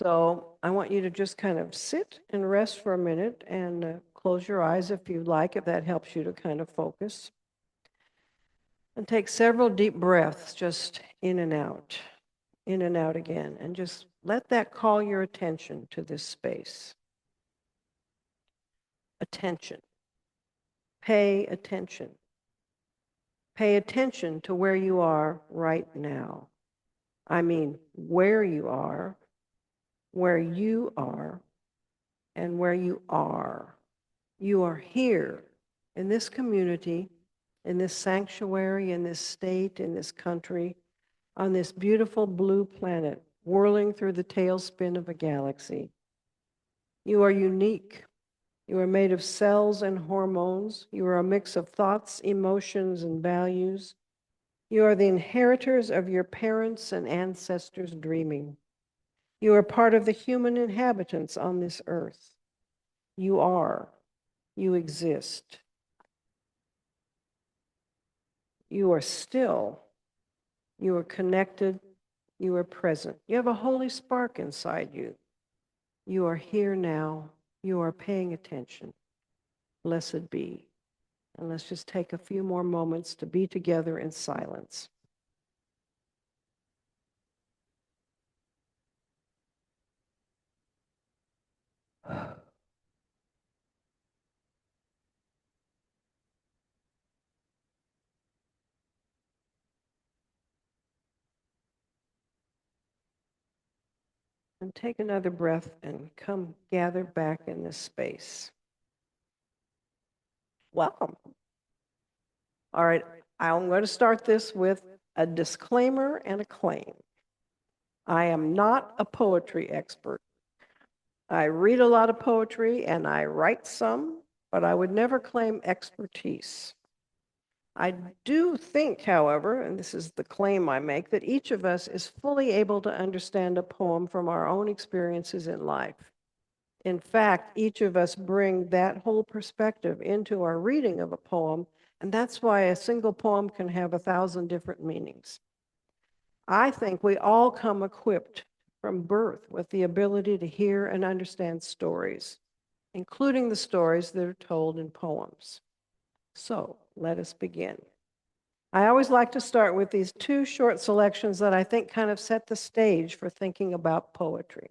So I want you to just kind of sit and rest for a minute and close your eyes if you like, if that helps you to kind of focus. And take several deep breaths just in and out again. And just let that call your attention to this space. Attention. Pay attention. Pay attention to where you are right now. I mean, where you are, and where you are. You are here in this community, in this sanctuary, in this state, in this country, on this beautiful blue planet, whirling through the tailspin of a galaxy. You are unique. You are made of cells and hormones. You are a mix of thoughts, emotions, and values. You are the inheritors of your parents' and ancestors' dreaming. You are part of the human inhabitants on this earth. You are. You exist. You are still. You are connected. You are present. You have a holy spark inside you. You are here now. You are paying attention. Blessed be. And let's just take a few more moments to be together in silence. And take another breath and come gather back in this space. Welcome. All right, I'm going to start this with a disclaimer and a claim. I am not a poetry expert. I read a lot of poetry and I write some, but I would never claim expertise. I do think, however, and this is the claim I make, that each of us is fully able to understand a poem from our own experiences in life. In fact, each of us bring that whole perspective into our reading of a poem, and that's why a single poem can have 1,000 different meanings. I think we all come equipped from birth with the ability to hear and understand stories, including the stories that are told in poems. So let us begin. I always like to start with these two short selections that I think kind of set the stage for thinking about poetry.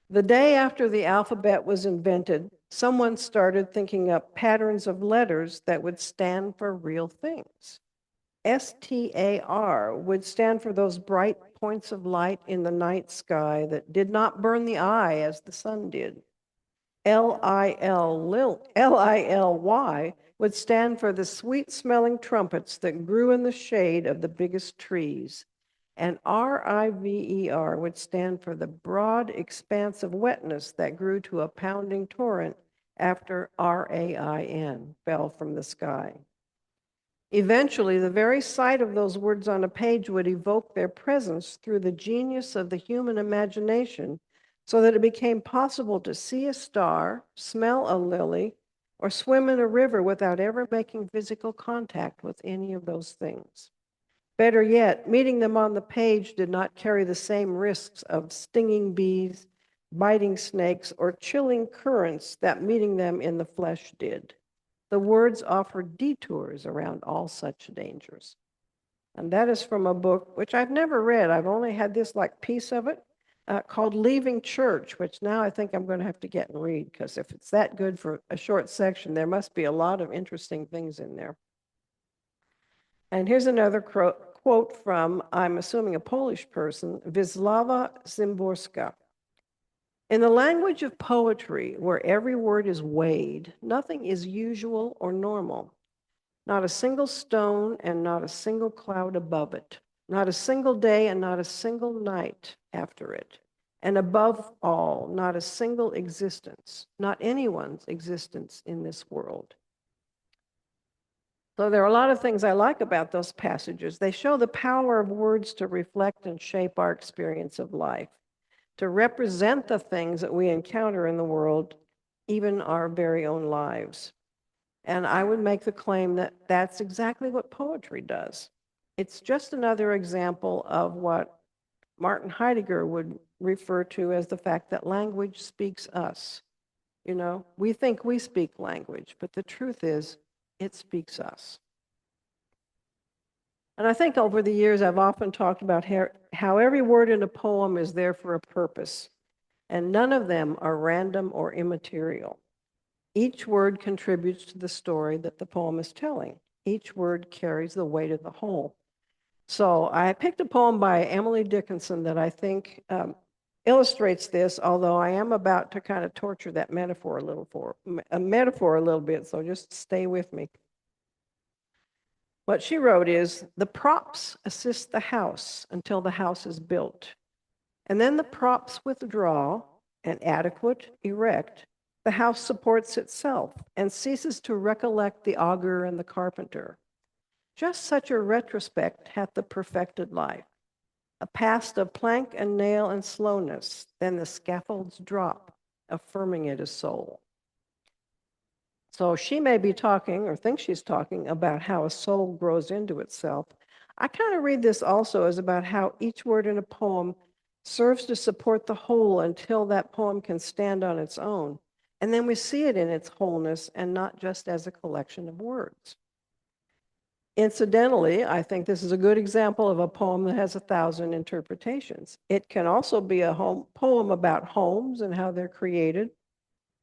The day after the alphabet was invented, someone started thinking up patterns of letters that would stand for real things. STAR would stand for those bright points of light in the night sky that did not burn the eye as the sun did. LILY would stand for the sweet-smelling trumpets that grew in the shade of the biggest trees. And RIVER would stand for the broad expanse of wetness that grew to a pounding torrent after RAIN fell from the sky. Eventually, the very sight of those words on a page would evoke their presence through the genius of the human imagination, so that it became possible to see a star, smell a lily, or swim in a river without ever making physical contact with any of those things. Better yet, meeting them on the page did not carry the same risks of stinging bees, biting snakes, or chilling currents that meeting them in the flesh did. The words offered detours around all such dangers. And that is from a book which I've never read. I've only had this like piece of it called Leaving Church, which now I think I'm going to have to get and read, because if it's that good for a short section, there must be a lot of interesting things in there. And here's another quote from, I'm assuming, a Polish person, Wisława Szymborska. In the language of poetry, where every word is weighed, nothing is usual or normal. Not a single stone and not a single cloud above it. Not a single day and not a single night after it. And above all, not a single existence, not anyone's existence in this world. So there are a lot of things I like about those passages. They show the power of words to reflect and shape our experience of life, to represent the things that we encounter in the world, even our very own lives. And I would make the claim that that's exactly what poetry does. It's just another example of what Martin Heidegger would refer to as the fact that language speaks us. You know, we think we speak language, but the truth is, it speaks us. And I think over the years, I've often talked about how every word in a poem is there for a purpose, and none of them are random or immaterial. Each word contributes to the story that the poem is telling. Each word carries the weight of the whole. So I picked a poem by Emily Dickinson that I think illustrates this, although I am about to kind of torture that metaphor a little bit, so just stay with me. What she wrote is, the props assist the house until the house is built. And then the props withdraw, and adequate, erect, the house supports itself and ceases to recollect the augur and the carpenter. Just such a retrospect hath the perfected life, a past of plank and nail and slowness, then the scaffolds drop, affirming it as soul. So she may be talking, or thinks she's talking, about how a soul grows into itself. I kind of read this also as about how each word in a poem serves to support the whole until that poem can stand on its own. And then we see it in its wholeness and not just as a collection of words. Incidentally, I think this is a good example of a poem that has 1,000 interpretations. It can also be a poem about homes and how they're created,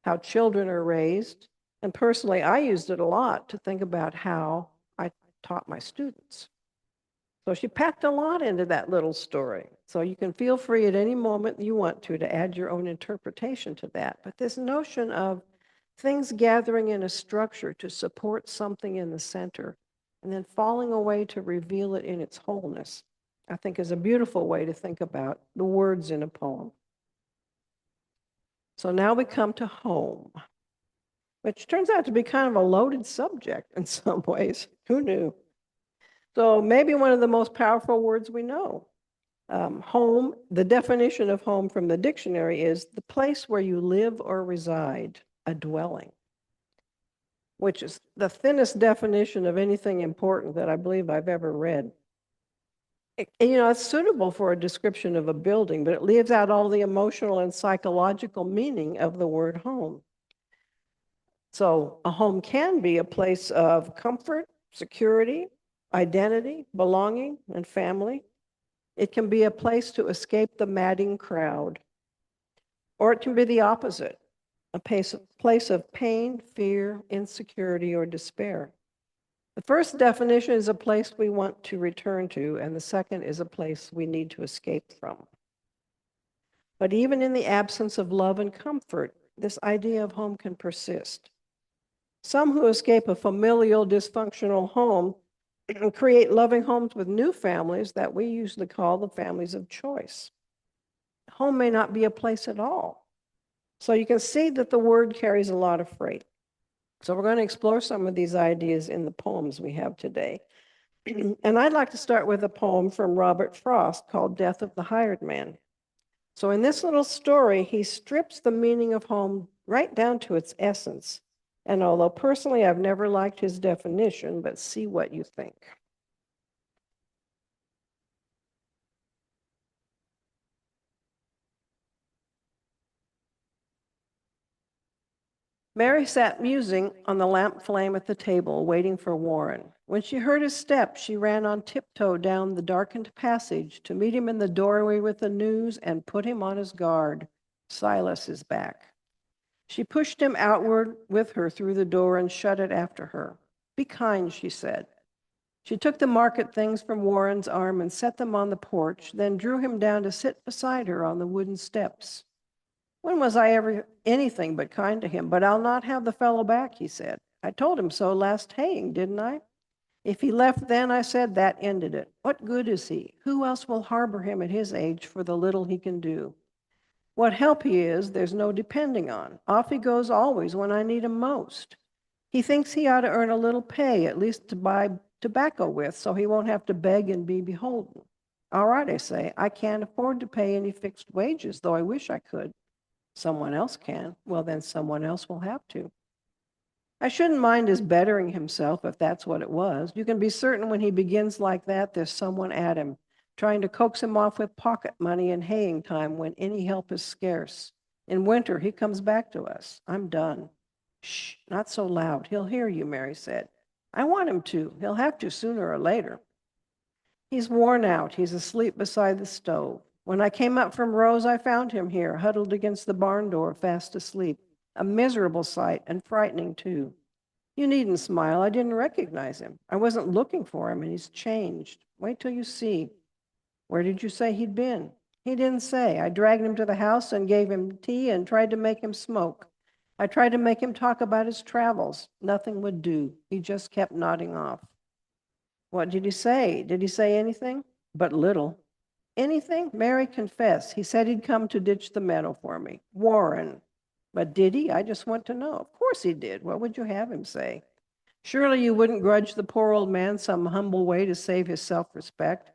how children are raised. And personally, I used it a lot to think about how I taught my students. So she packed a lot into that little story. So you can feel free at any moment you want to add your own interpretation to that. But this notion of things gathering in a structure to support something in the center and then falling away to reveal it in its wholeness, I think is a beautiful way to think about the words in a poem. So now we come to home, which turns out to be kind of a loaded subject in some ways. Who knew? So maybe one of the most powerful words we know. Home, the definition of home from the dictionary is the place where you live or reside, a dwelling, which is the thinnest definition of anything important that I believe I've ever read. It's suitable for a description of a building, but it leaves out all the emotional and psychological meaning of the word home. So a home can be a place of comfort, security, identity, belonging, and family. It can be a place to escape the madding crowd. Or it can be the opposite, a place of pain, fear, insecurity, or despair. The first definition is a place we want to return to, and the second is a place we need to escape from. But even in the absence of love and comfort, this idea of home can persist. Some who escape a familial, dysfunctional home create loving homes with new families that we usually call the families of choice. Home may not be a place at all. So you can see that the word carries a lot of freight. So we're going to explore some of these ideas in the poems we have today. And I'd like to start with a poem from Robert Frost called Death of the Hired Man. So in this little story, he strips the meaning of home right down to its essence. And although personally I've never liked his definition, but see what you think. Mary sat musing on the lamp flame at the table, waiting for Warren. When she heard his step, she ran on tiptoe down the darkened passage to meet him in the doorway with the news and put him on his guard. Silas is back. She pushed him outward with her through the door and shut it after her. Be kind, she said. She took the market things from Warren's arm and set them on the porch, then drew him down to sit beside her on the wooden steps. When was I ever anything but kind to him? But I'll not have the fellow back, he said. I told him so last haying, didn't I? If he left then, I said, that ended it. What good is he? Who else will harbor him at his age for the little he can do? What help he is, there's no depending on. Off he goes always when I need him most. He thinks he ought to earn a little pay, at least to buy tobacco with, so he won't have to beg and be beholden. All right, I say, I can't afford to pay any fixed wages, though I wish I could. Someone else can. Well, then someone else will have to. I shouldn't mind his bettering himself if that's what it was. You can be certain when he begins like that, there's someone at him. trying to coax him off with pocket money in haying time when any help is scarce. In winter, he comes back to us. I'm done. Shh, not so loud. He'll hear you, Mary said. I want him to. He'll have to sooner or later. He's worn out. He's asleep beside the stove. When I came up from Rose, I found him here, huddled against the barn door, fast asleep. A miserable sight, and frightening, too. You needn't smile. I didn't recognize him. I wasn't looking for him, and he's changed. Wait till you see. Where did you say he'd been? He didn't say. I dragged him to the house and gave him tea and tried to make him smoke. I tried to make him talk about his travels. Nothing would do. He just kept nodding off. What did he say? Did he say anything? But little. Anything? Mary, confess. He said he'd come to ditch the meadow for me. Warren. But did he? I just want to know. Of course he did. What would you have him say? Surely you wouldn't grudge the poor old man some humble way to save his self-respect.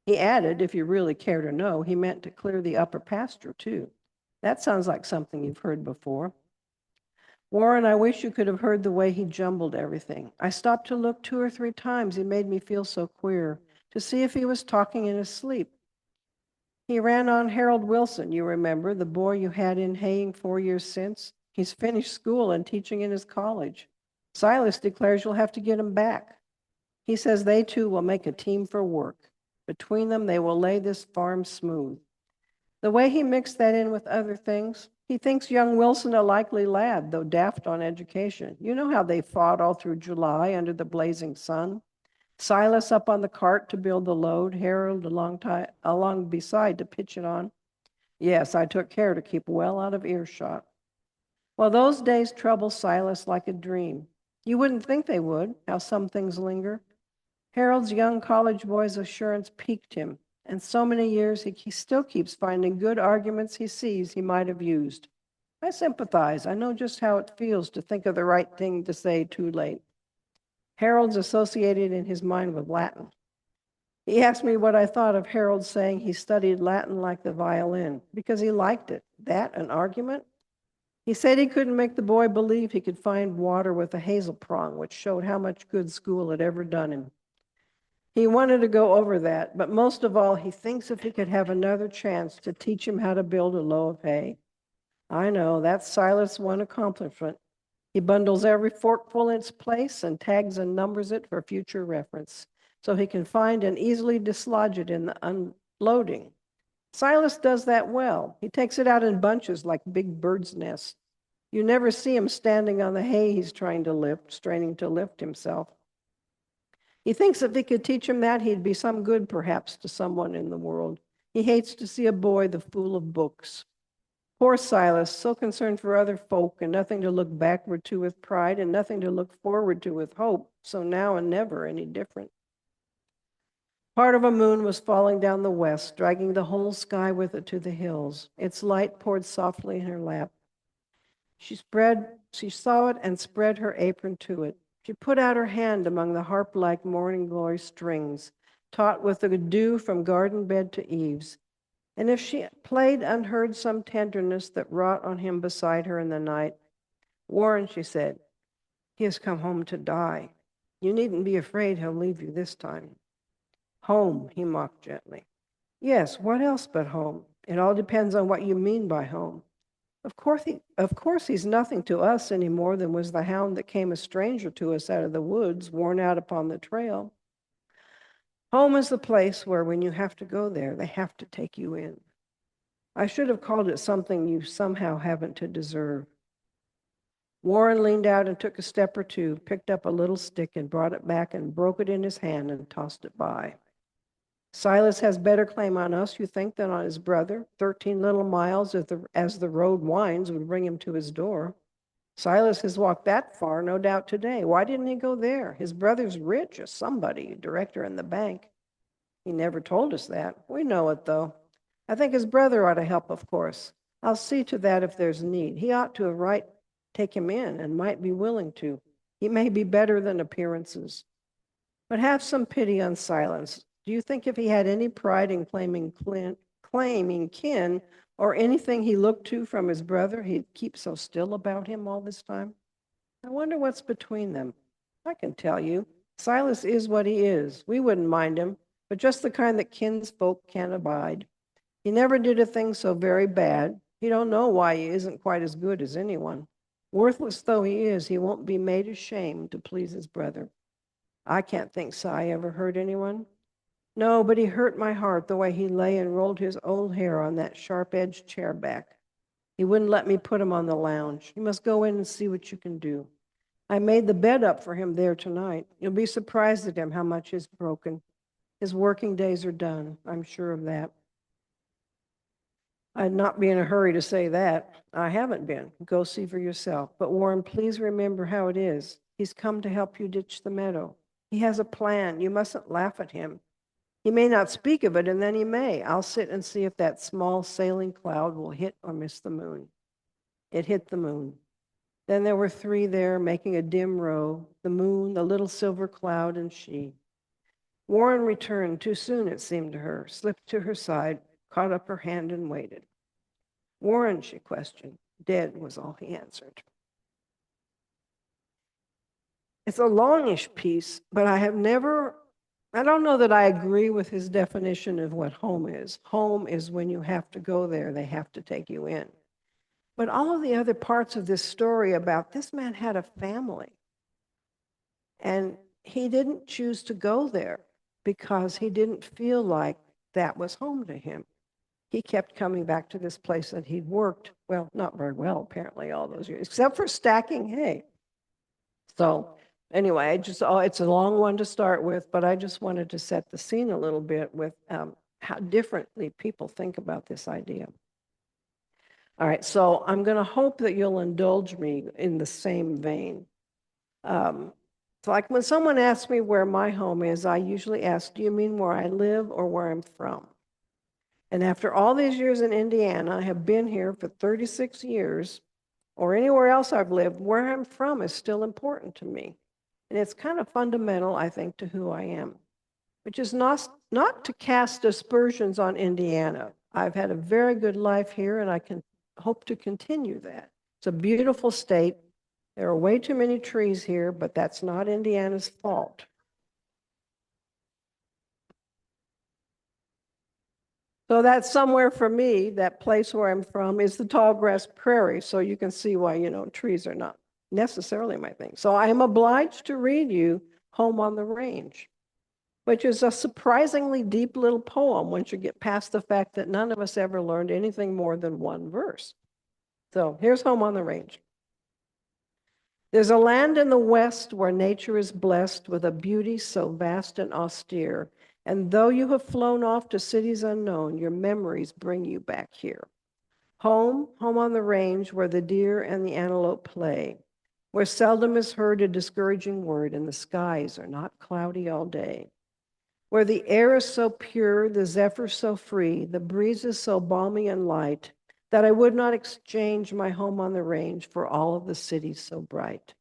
He added, if you really care to know, he meant to clear the upper pasture, too. That sounds like something you've heard before. Warren, I wish you could have heard the way he jumbled everything. I stopped to look 2 or 3 times. He made me feel so queer, to see if he was talking in his sleep. He ran on Harold Wilson, you remember, the boy you had in haying 4 years since. He's finished school and teaching in his college. Silas declares you'll have to get him back. He says they two will make a team for work. Between them, they will lay this farm smooth. The way he mixed that in with other things, he thinks young Wilson a likely lad, though daft on education. You know how they fought all through July under the blazing sun? Silas up on the cart to build the load, Harold along beside to pitch it on. Yes, I took care to keep well out of earshot. Well, those days trouble Silas like a dream. You wouldn't think they would, how some things linger. Harold's young college boy's assurance piqued him, and so many years he still keeps finding good arguments he sees he might have used. I sympathize. I know just how it feels to think of the right thing to say too late. Harold's associated in his mind with Latin. He asked me what I thought of Harold saying he studied Latin like the violin, because he liked it. That an argument? He said he couldn't make the boy believe he could find water with a hazel prong, which showed how much good school had ever done him. He wanted to go over that, but most of all, he thinks if he could have another chance to teach him how to build a low of hay. I know, that's Silas' one accomplishment. He bundles every forkful in its place and tags and numbers it for future reference, so he can find and easily dislodge it in the unloading. Silas does that well. He takes it out in bunches like big birds' nests. You never see him standing on the hay he's trying to lift, straining to lift himself. He thinks if he could teach him that, he'd be some good, perhaps, to someone in the world. He hates to see a boy the fool of books. Poor Silas, so concerned for other folk and nothing to look backward to with pride and nothing to look forward to with hope, so now and never any different. Part of a moon was falling down the west, dragging the whole sky with it to the hills. Its light poured softly in her lap. She saw it and spread her apron to it. She put out her hand among the harp-like morning glory strings, taut with the dew from garden bed to eaves. And if she played unheard some tenderness that wrought on him beside her in the night, Warren, she said, he has come home to die. You needn't be afraid he'll leave you this time. Home, he mocked gently. Yes, what else but home? It all depends on what you mean by home. Of course, he's nothing to us any more than was the hound that came a stranger to us out of the woods, worn out upon the trail. Home is the place where when you have to go there, they have to take you in. I should have called it something you somehow haven't to deserve. Warren leaned out and took a step or two, picked up a little stick and brought it back and broke it in his hand and tossed it by. Silas has better claim on us, you think, than on his brother. 13 little miles as the road winds would bring him to his door. Silas has walked that far, no doubt, today. Why didn't he go there? His brother's rich as somebody, director in the bank. He never told us that. We know it, though. I think his brother ought to help, of course. I'll see to that if there's need. He ought to have take him in and might be willing to. He may be better than appearances. But have some pity on Silas. Do you think if he had any pride in claiming kin or anything he looked to from his brother, he'd keep so still about him all this time? I wonder what's between them. I can tell you. Silas is what he is. We wouldn't mind him, but just the kind that kinsfolk can't abide. He never did a thing so very bad. He don't know why he isn't quite as good as anyone. Worthless though he is, he won't be made ashamed to please his brother. I can't think Cy ever hurt anyone. No, but he hurt my heart the way he lay and rolled his old hair on that sharp-edged chair back. He wouldn't let me put him on the lounge. You must go in and see what you can do. I made the bed up for him there tonight. You'll be surprised at him how much is broken. His working days are done. I'm sure of that. I'd not be in a hurry to say that. I haven't been. Go see for yourself. But Warren, please remember how it is. He's come to help you ditch the meadow. He has a plan. You mustn't laugh at him. He may not speak of it, and then he may. I'll sit and see if that small sailing cloud will hit or miss the moon. It hit the moon. Then there were three there making a dim row, the moon, the little silver cloud, and she. Warren returned too soon, it seemed to her, slipped to her side, caught up her hand and waited. Warren, she questioned. Dead was all he answered. It's a longish piece, but I don't know that I agree with his definition of what home is. Home is when you have to go there, they have to take you in. But all of the other parts of this story about this man had a family. And he didn't choose to go there because he didn't feel like that was home to him. He kept coming back to this place that he'd worked, well, not very well, apparently, all those years, except for stacking hay. So anyway, it's a long one to start with, but I just wanted to set the scene a little bit with how differently people think about this idea. All right, so I'm going to hope that you'll indulge me in the same vein. So like when someone asks me where my home is, I usually ask, do you mean where I live or where I'm from? And after all these years in Indiana, I have been here for 36 years, or anywhere else I've lived, where I'm from is still important to me. And it's kind of fundamental, I think, to who I am, which is not to cast aspersions on Indiana. I've had a very good life here, and I can hope to continue that. It's a beautiful state. There are way too many trees here, but that's not Indiana's fault. So that's somewhere for me, that place where I'm from is the tall grass prairie. So you can see why, trees are not necessarily my thing. So I am obliged to read you Home on the Range, which is a surprisingly deep little poem once you get past the fact that none of us ever learned anything more than one verse. So here's Home on the Range. There's a land in the West where nature is blessed with a beauty so vast and austere. And though you have flown off to cities unknown, your memories bring you back here. Home on the range where the deer and the antelope play, where seldom is heard a discouraging word and the skies are not cloudy all day, where the air is so pure, the zephyr so free, the breeze is so balmy and light, that I would not exchange my home on the range for all of the cities so bright.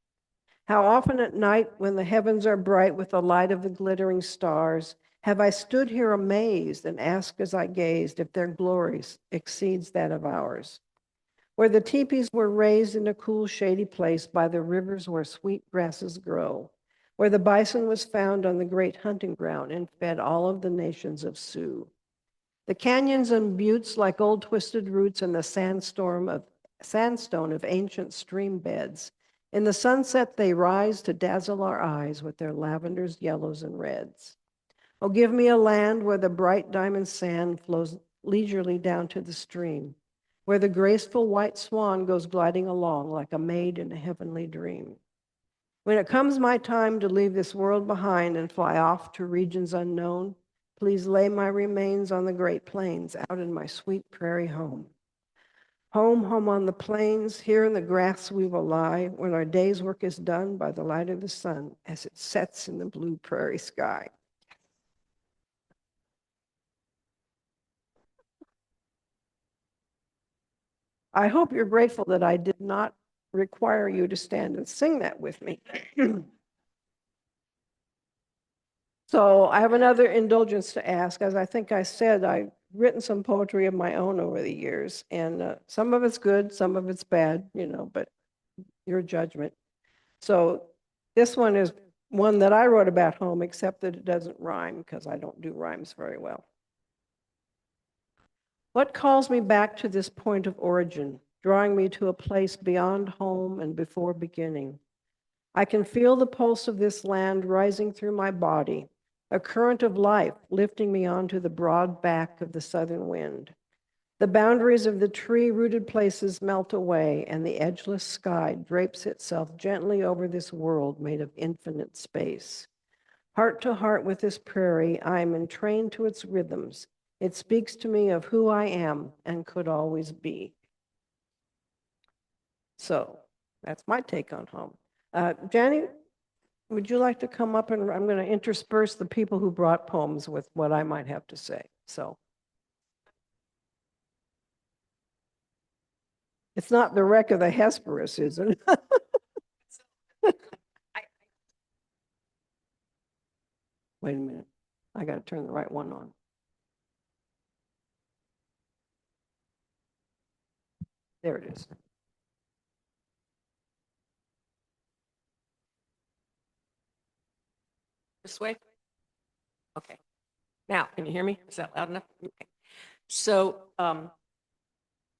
How often at night, when the heavens are bright with the light of the glittering stars, have I stood here amazed and asked as I gazed if their glory exceeds that of ours. Where the teepees were raised in a cool, shady place by the rivers where sweet grasses grow, where the bison was found on the great hunting ground and fed all of the nations of Sioux. The canyons and buttes like old twisted roots in the sandstone of ancient stream beds. In the sunset they rise to dazzle our eyes with their lavenders, yellows, and reds. Oh, give me a land where the bright diamond sand flows leisurely down to the stream, where the graceful white swan goes gliding along like a maid in a heavenly dream. When it comes my time to leave this world behind and fly off to regions unknown, please lay my remains on the Great Plains out in my sweet prairie home. Home on the plains, here in the grass we will lie when our day's work is done by the light of the sun as it sets in the blue prairie sky. I hope you're grateful that I did not require you to stand and sing that with me. So I have another indulgence to ask. As I think I said, I've written some poetry of my own over the years, and some of it's good, some of it's bad, but your judgment. So this one is one that I wrote about home, except that it doesn't rhyme because I don't do rhymes very well. What calls me back to this point of origin, drawing me to a place beyond home and before beginning? I can feel the pulse of this land rising through my body, a current of life lifting me onto the broad back of the southern wind. The boundaries of the tree-rooted places melt away, and the edgeless sky drapes itself gently over this world made of infinite space. Heart to heart with this prairie, I am entrained to its rhythms. It speaks to me of who I am and could always be. So that's my take on home. Janie, would you like to come up, and I'm going to intersperse the people who brought poems with what I might have to say. So it's not the wreck of the Hesperus, is it? Wait a minute. I got to turn the right one on. There it is. This way? Okay. Now, can you hear me? Is that loud enough? Okay. So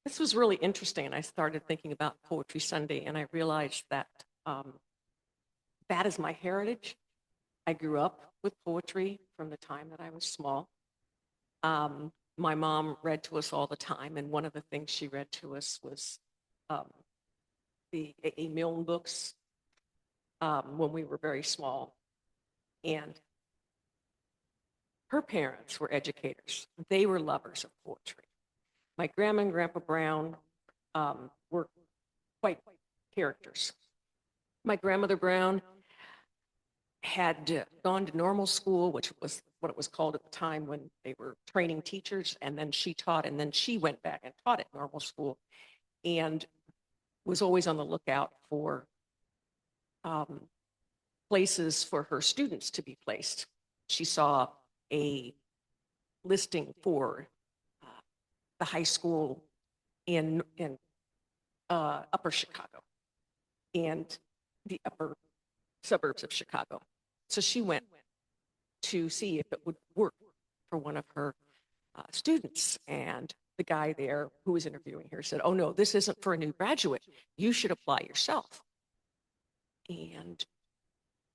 this was really interesting, and I started thinking about Poetry Sunday, and I realized that that is my heritage. I grew up with poetry from the time that I was small. My mom read to us all the time, and one of the things she read to us was the A. Milne books when we were very small. And her parents were educators. They were lovers of poetry. My grandma and Grandpa Brown were quite characters. My grandmother Brown had gone to normal school, which was what it was called at the time when they were training teachers, and then she taught, and then she went back and taught at normal school, and was always on the lookout for places for her students to be placed. She saw a listing for the high school in upper Chicago and the upper suburbs of Chicago. So she went to see if it would work for one of her students. And the guy there who was interviewing her said, "Oh, no, this isn't for a new graduate. You should apply yourself." And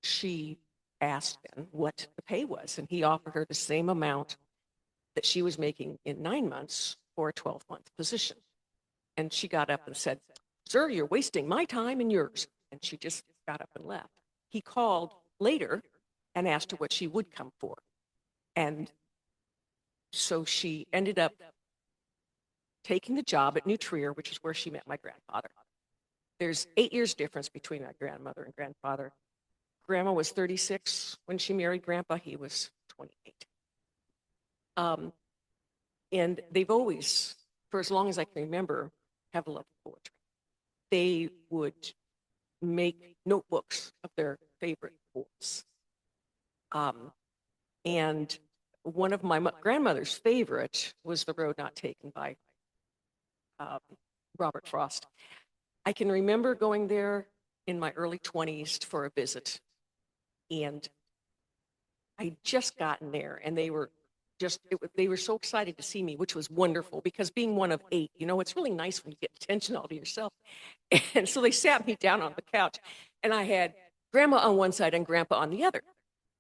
she asked him what the pay was, and he offered her the same amount that she was making in 9 months for a 12-month position. And she got up and said, "Sir, you're wasting my time and yours." And she just got up and left. He called later and asked her what she would come for. And so she ended up taking the job at New Trier, which is where she met my grandfather. There's 8 years difference between my grandmother and grandfather. Grandma was 36 when she married Grandpa. He was 28. And they've always, for as long as I can remember, have loved poetry. They would make notebooks of their favorite poems. And one of my grandmother's favorite was The Road Not Taken by Robert Frost. I can remember going there in my early 20s for a visit. And I'd just gotten there, and they were so excited to see me, which was wonderful, because being one of 8, it's really nice when you get attention all to yourself. And so they sat me down on the couch, and I had Grandma on one side and Grandpa on the other.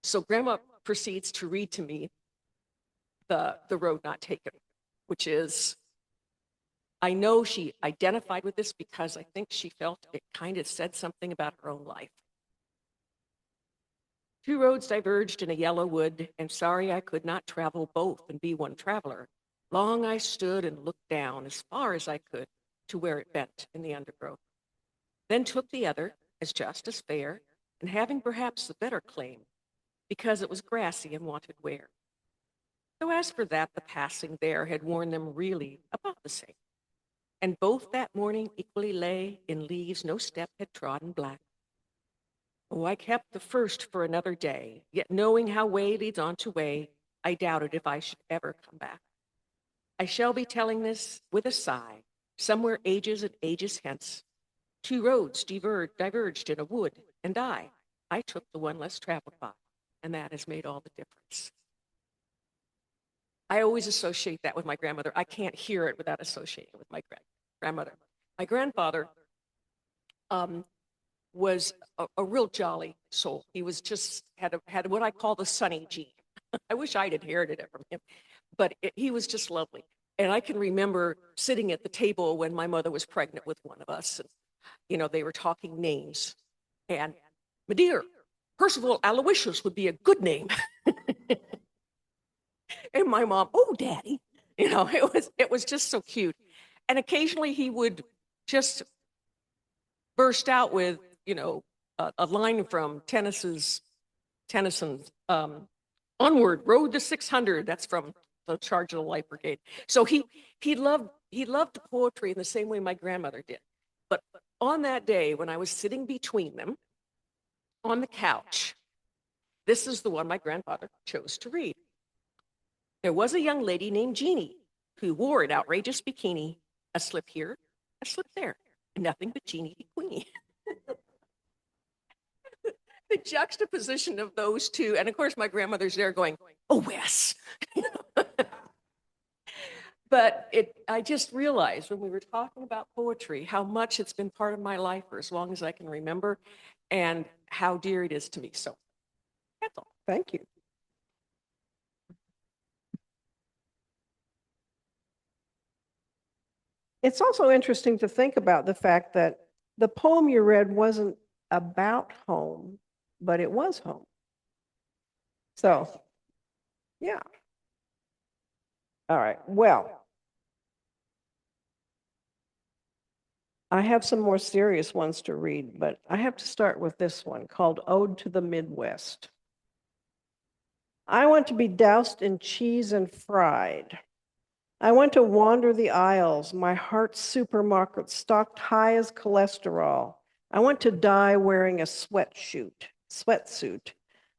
So Grandma proceeds to read to me the Road Not Taken, which is, I know she identified with this because I think she felt it kind of said something about her own life. "Two roads diverged in a yellow wood, and sorry I could not travel both and be one traveler. Long I stood and looked down as far as I could to where it bent in the undergrowth. Then took the other, as just as fair, and having perhaps the better claim, because it was grassy and wanted wear. Though as for that, the passing there had worn them really about the same. And both that morning equally lay in leaves no step had trodden black. Oh, I kept the first for another day, yet knowing how way leads on to way, I doubted if I should ever come back. I shall be telling this with a sigh, somewhere ages and ages hence. Two roads diverged in a wood, and I, I took the one less traveled by, and that has made all the difference. I always associate that with my grandmother. I can't hear it without associating it with my grandmother. My grandfather was a real jolly soul. He was just had what I call the sunny gene. I wish I'd inherited it from him, but he was just lovely. And I can remember sitting at the table when my mother was pregnant with one of us, and they were talking names, and my dear, Percival Aloysius would be a good name. And my mom, oh, Daddy, it was just so cute. And occasionally he would just burst out with, a line from Tennyson's Onward, Road to 600. That's from the Charge of the Light Brigade. So he loved poetry in the same way my grandmother did. But on that day, when I was sitting between them on the couch, this is the one my grandfather chose to read. There was a young lady named Jeannie who wore an outrageous bikini, a slip here, a slip there, and nothing but Jeannie the Queenie. The juxtaposition of those two, and of course my grandmother's there going, oh, Wes. But I just realized when we were talking about poetry, how much it's been part of my life for as long as I can remember, and how dear it is to me. So that's all. Thank you. It's also interesting to think about the fact that the poem you read wasn't about home, but it was home. So, yeah. All right. Well, I have some more serious ones to read, but I have to start with this one called Ode to the Midwest. I want to be doused in cheese and fried. I want to wander the aisles, my heart's supermarket stocked high as cholesterol. I want to die wearing a sweatsuit.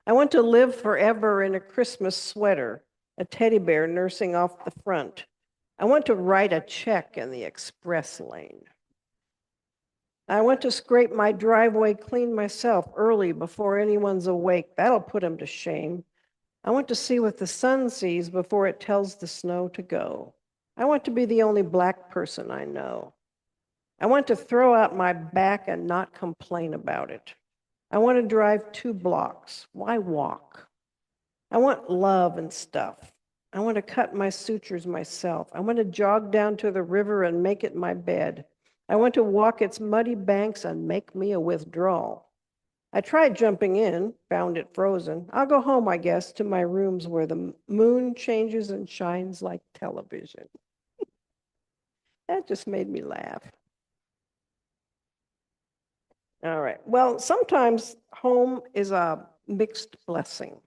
I want to live forever in a Christmas sweater, a teddy bear nursing off the front. I want to write a check in the express lane. I want to scrape my driveway clean myself early before anyone's awake. That'll put him to shame. I want to see what the sun sees before it tells the snow to go. I want to be the only black person I know. I want to throw out my back and not complain about it. I want to drive 2 blocks. Why walk? I want love and stuff. I want to cut my sutures myself. I want to jog down to the river and make it my bed. I want to walk its muddy banks and make me a withdrawal. I tried jumping in, found it frozen. I'll go home, I guess, to my rooms where the moon changes and shines like television. That just made me laugh. All right. Well, sometimes home is a mixed blessing.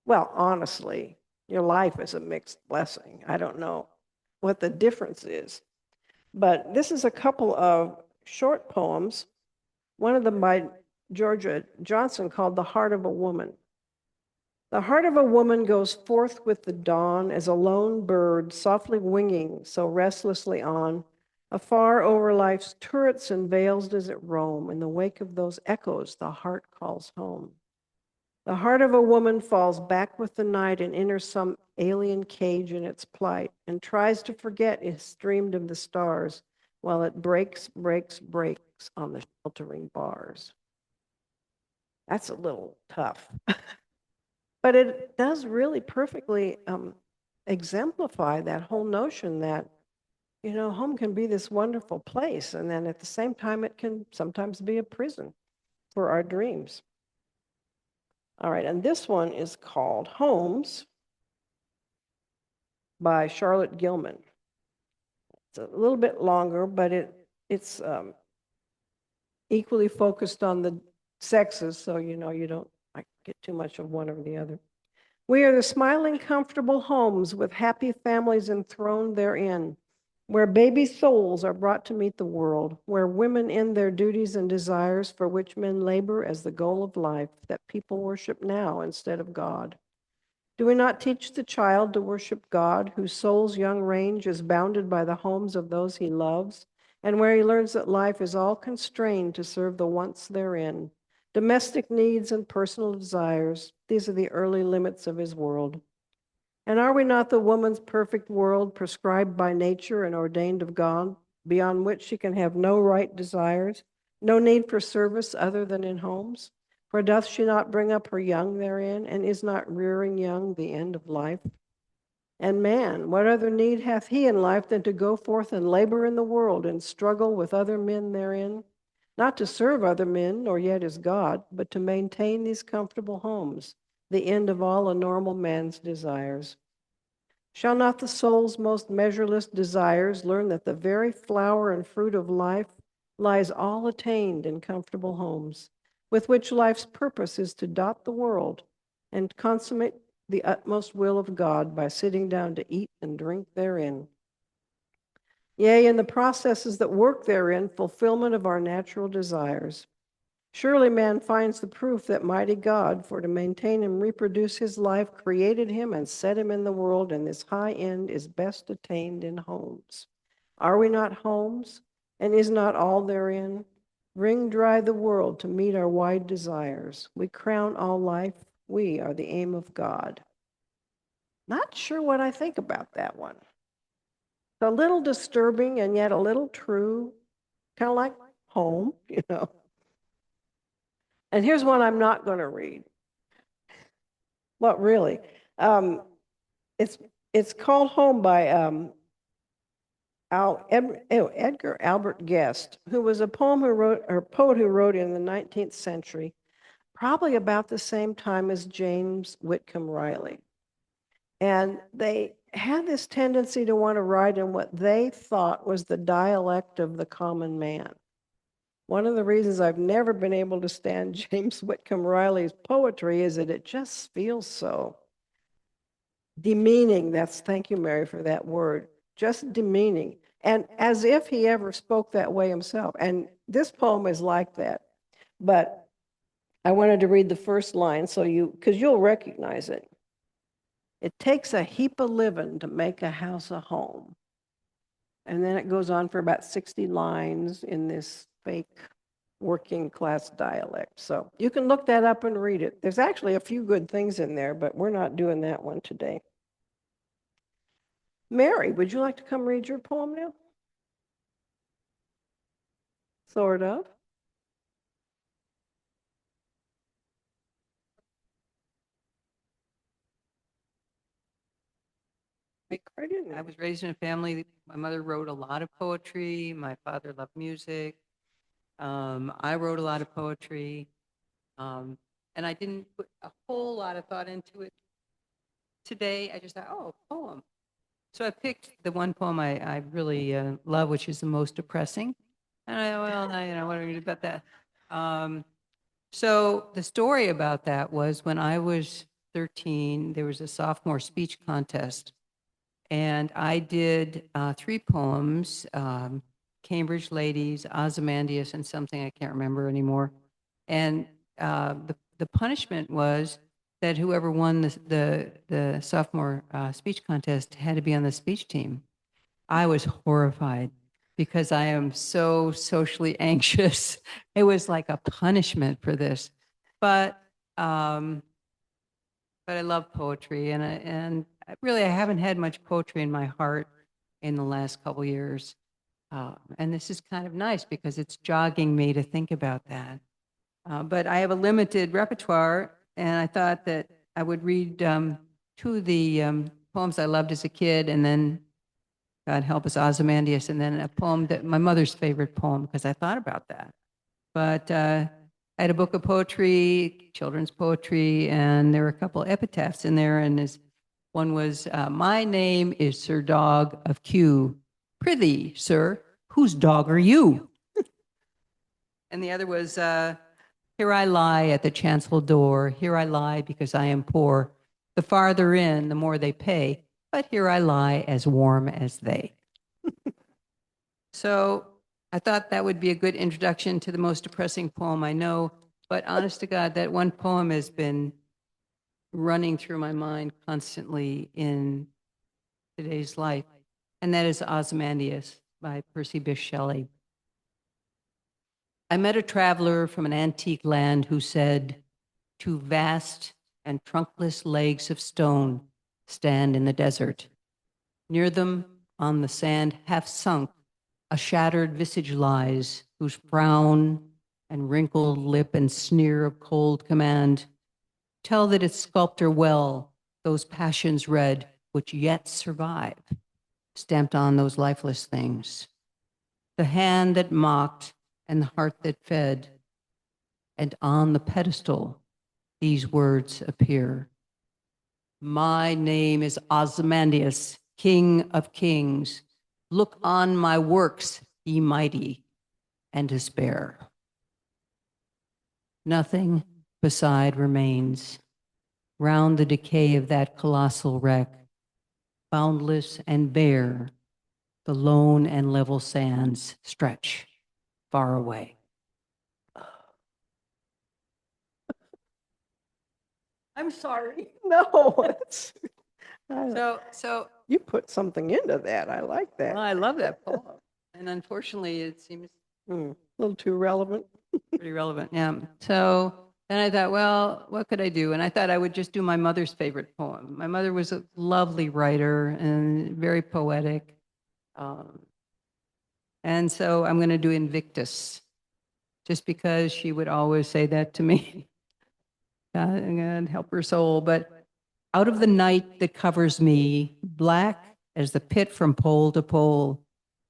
Well, honestly, your life is a mixed blessing. I don't know what the difference is. But this is a couple of short poems. One of them by Georgia Johnson called The Heart of a Woman. The heart of a woman goes forth with the dawn as a lone bird softly winging so restlessly on. Afar over life's turrets and vales does it roam. In the wake of those echoes, the heart calls home. The heart of a woman falls back with the night and enters some alien cage in its plight and tries to forget it's dreamed of the stars while it breaks on the sheltering bars. That's a little tough. But it does really perfectly exemplify that whole notion that, home can be this wonderful place, and then at the same time, it can sometimes be a prison for our dreams. All right, and this one is called Homes by Charlotte Gilman. It's a little bit longer, but it's equally focused on the sexes, so you don't get too much of one or the other. We are the smiling, comfortable homes with happy families enthroned therein, where baby souls are brought to meet the world, where women end their duties and desires for which men labor as the goal of life, that people worship now instead of God. Do we not teach the child to worship God, whose soul's young range is bounded by the homes of those he loves, and where he learns that life is all constrained to serve the wants therein, domestic needs and personal desires. These are the early limits of his world. And are we not the woman's perfect world prescribed by nature and ordained of God, beyond which she can have no right desires, no need for service other than in homes? For doth she not bring up her young therein, and is not rearing young the end of life? And man, what other need hath he in life than to go forth and labor in the world and struggle with other men therein? Not to serve other men, nor yet as God, but to maintain these comfortable homes, the end of all a normal man's desires. Shall not the soul's most measureless desires learn that the very flower and fruit of life lies all attained in comfortable homes, with which life's purpose is to dot the world and consummate the utmost will of God by sitting down to eat and drink therein? Yea, in the processes that work therein, fulfillment of our natural desires. Surely man finds the proof that mighty God, for to maintain and reproduce his life, created him and set him in the world, and this high end is best attained in homes. Are we not homes? And is not all therein? Wring dry the world to meet our wide desires. We crown all life. We are the aim of God. Not sure what I think about that one. It's a little disturbing and yet a little true, kind of like home, you know. And here's one I'm not going to read. Well, really, um, it's it's called Home by Edgar Albert Guest, who was a poet who wrote in the 19th century, probably about the same time as James Whitcomb Riley. And they had this tendency to want to write in what they thought was the dialect of the common man. One of the reasons I've never been able to stand James Whitcomb Riley's poetry is that it just feels so demeaning. Thank you, Mary, for that word. Just demeaning. And as if he ever spoke that way himself. And this poem is like that. But I wanted to read the first line because you'll recognize it. It takes a heap of living to make a house a home. And then it goes on for about 60 lines in this fake working class dialect. So you can look that up and read it. There's actually a few good things in there, but we're not doing that one today. Mary, would you like to come read your poem now? Sort of. Right in I there. was raised in a family, my mother wrote a lot of poetry, my father loved music. I wrote a lot of poetry. And I didn't put a whole lot of thought into it today. I just thought, oh, poem. So I picked the one poem I really love, which is The Most Depressing. And what do I do about that? So the story about that was when I was 13, there was a sophomore speech contest. And I did 3 poems, Cambridge Ladies, Ozymandias, and something I can't remember anymore. And the punishment was that whoever won the sophomore speech contest had to be on the speech team. I was horrified because I am so socially anxious. It was like a punishment for this. But I love poetry, and really I haven't had much poetry in my heart in the last couple years. And this is kind of nice because it's jogging me to think about that. But I have a limited repertoire, and I thought that I would read 2 of the poems I loved as a kid, and then God help us, Ozymandias, and then a poem that my mother's favorite poem, because I thought about that. But I had a book of poetry, children's poetry, and there were a couple epitaphs in there. And one was, "My name is Sir Dog of Kew. Prithee, sir, whose dog are you?" And the other was, "Here I lie at the chancel door. Here I lie because I am poor. The farther in, the more they pay. But here I lie as warm as they." So I thought that would be a good introduction to the most depressing poem I know. But honest to God, that one poem has been running through my mind constantly in today's life. And that is Ozymandias by Percy Bysshe Shelley. I met a traveler from an antique land who said, two vast and trunkless legs of stone stand in the desert. Near them, on the sand half sunk, a shattered visage lies, whose frown and wrinkled lip and sneer of cold command tell that its sculptor well those passions read which yet survive, stamped on those lifeless things. The hand that mocked and the heart that fed, and on the pedestal these words appear. My name is Ozymandias, King of Kings. Look on my works, ye mighty, and despair. Nothing beside remains. Round the decay of that colossal wreck, boundless and bare, the lone and level sands stretch far away. I'm sorry. No, So you put something into that. I like that. well, I love that poem. And unfortunately, it seems A little too relevant. pretty relevant. Yeah. So then I thought, well, what could I do? And I thought I would just do my mother's favorite poem. My mother was a lovely writer and very poetic. And so I'm going to do Invictus, just because she would always say that to me. God help her soul. But out of the night that covers me, black as the pit from pole to pole,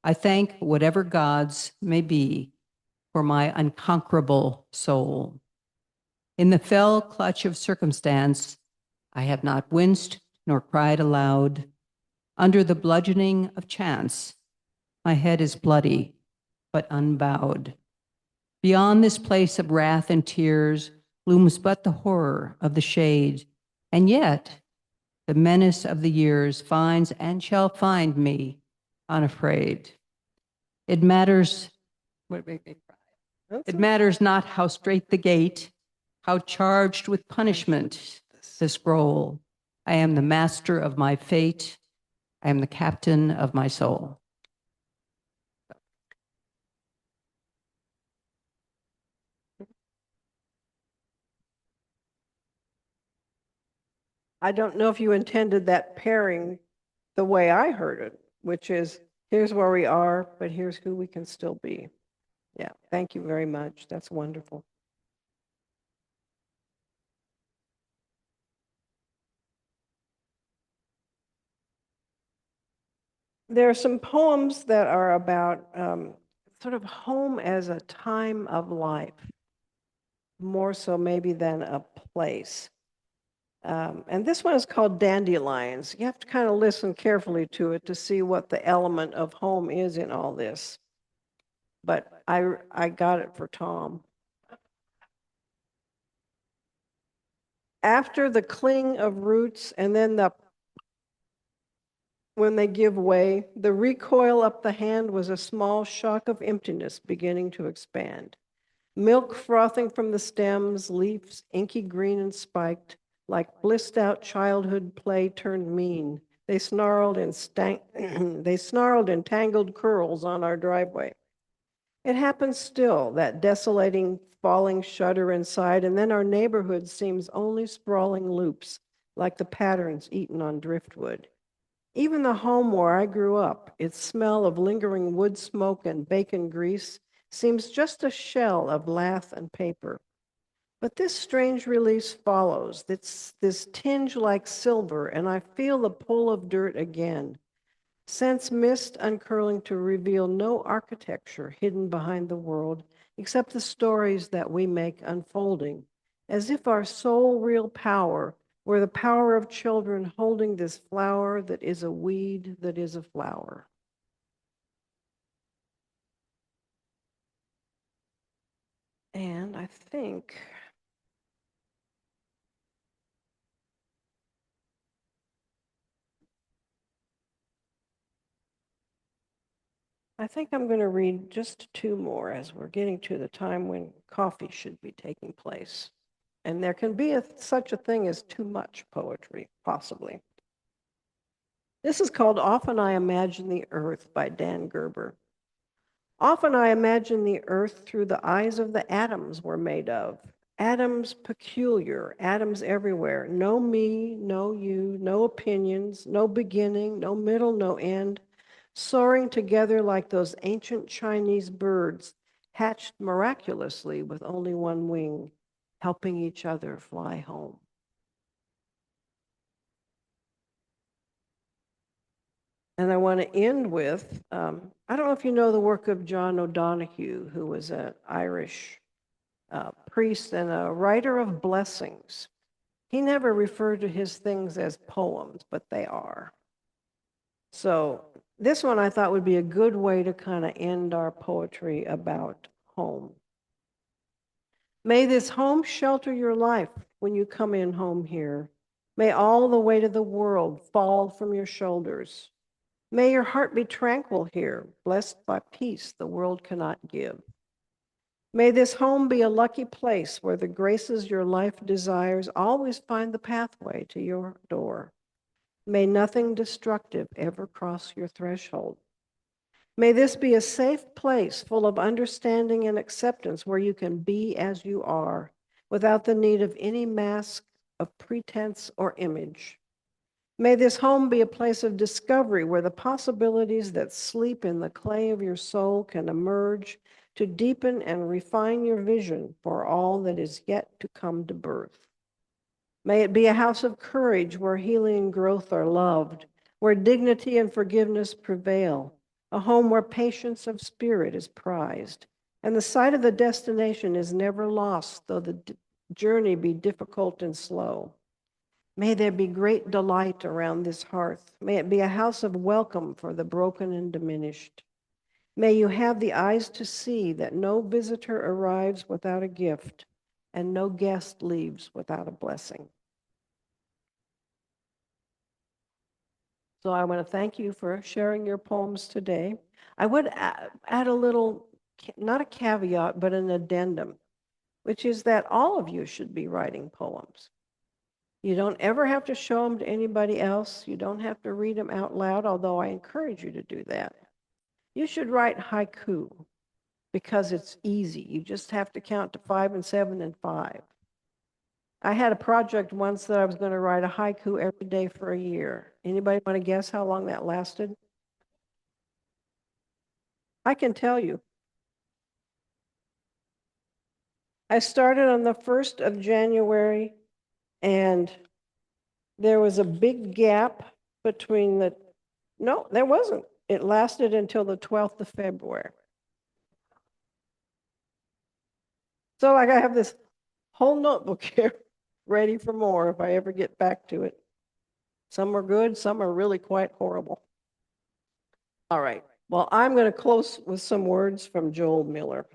I thank whatever gods may be for my unconquerable soul. In the fell clutch of circumstance, I have not winced nor cried aloud. Under the bludgeoning of chance, my head is bloody, but unbowed. Beyond this place of wrath and tears looms but the horror of the shade, and yet the menace of the years finds and shall find me unafraid. It matters, what made me cry? It matters not how straight the gate, how charged with punishment the scroll. I am the master of my fate. I am the captain of my soul. I don't know if you intended that pairing the way I heard it, which is here's where we are, but here's who we can still be. Yeah, thank you very much. That's wonderful. There are some poems that are about sort of home as a time of life, more so maybe than a place. And this one is called Dandelions. You have to kind of listen carefully to it to see what the element of home is in all this. But I got it for Tom. After the cling of roots and then when they give way, the recoil up the hand was a small shock of emptiness beginning to expand. Milk frothing from the stems, leaves inky green and spiked, like blissed out childhood play turned mean. They snarled in tangled curls on our driveway. It happens still, that desolating falling shudder inside, and then our neighborhood seems only sprawling loops, like the patterns eaten on driftwood. Even the home where I grew up, its smell of lingering wood smoke and bacon grease, seems just a shell of lath and paper. But this strange release follows, this tinge like silver, and I feel the pull of dirt again. Sense mist uncurling to reveal no architecture hidden behind the world, except the stories that we make unfolding, as if our sole real power were the power of children holding this flower that is a weed that is a flower. And I think I'm going to read just two more as we're getting to the time when coffee should be taking place. And there can be such a thing as too much poetry, possibly. This is called Often I Imagine the Earth by Dan Gerber. Often I imagine the earth through the eyes of the atoms we're made of. Atoms peculiar, atoms everywhere. No me, no you, no opinions, no beginning, no middle, no end. Soaring together like those ancient Chinese birds, hatched miraculously with only one wing, helping each other fly home. And I want to end with, I don't know if you know the work of John O'Donohue, who was an Irish priest and a writer of blessings. He never referred to his things as poems, but they are. So this one I thought would be a good way to kind of end our poetry about home. May this home shelter your life when you come in home here. May all the weight of the world fall from your shoulders. May your heart be tranquil here, blessed by peace the world cannot give. May this home be a lucky place where the graces your life desires always find the pathway to your door. May nothing destructive ever cross your threshold. May this be a safe place full of understanding and acceptance where you can be as you are without the need of any mask of pretense or image. May this home be a place of discovery where the possibilities that sleep in the clay of your soul can emerge to deepen and refine your vision for all that is yet to come to birth. May it be a house of courage where healing and growth are loved, where dignity and forgiveness prevail, a home where patience of spirit is prized, and the sight of the destination is never lost, though the journey be difficult and slow. May there be great delight around this hearth. May it be a house of welcome for the broken and diminished. May you have the eyes to see that no visitor arrives without a gift and no guest leaves without a blessing. So I want to thank you for sharing your poems today. I would add a little, not a caveat, but an addendum, which is that all of you should be writing poems. You don't ever have to show them to anybody else. You don't have to read them out loud, although I encourage you to do that. You should write haiku because it's easy. You just have to count to 5 and 7 and 5. I had a project once that I was going to write a haiku every day for a year. Anybody want to guess how long that lasted? I can tell you. I started on the 1st of January, and there was a big gap between the, no, there wasn't. It lasted until the 12th of February. So like I have this whole notebook here ready for more if I ever get back to it. Some are good, some are really quite horrible. All right, well, I'm going to close with some words from Joel Miller.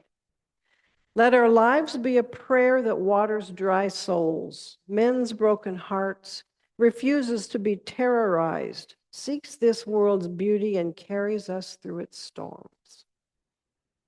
Let our lives be a prayer that waters dry souls, mends broken hearts, refuses to be terrorized, seeks this world's beauty and carries us through its storms.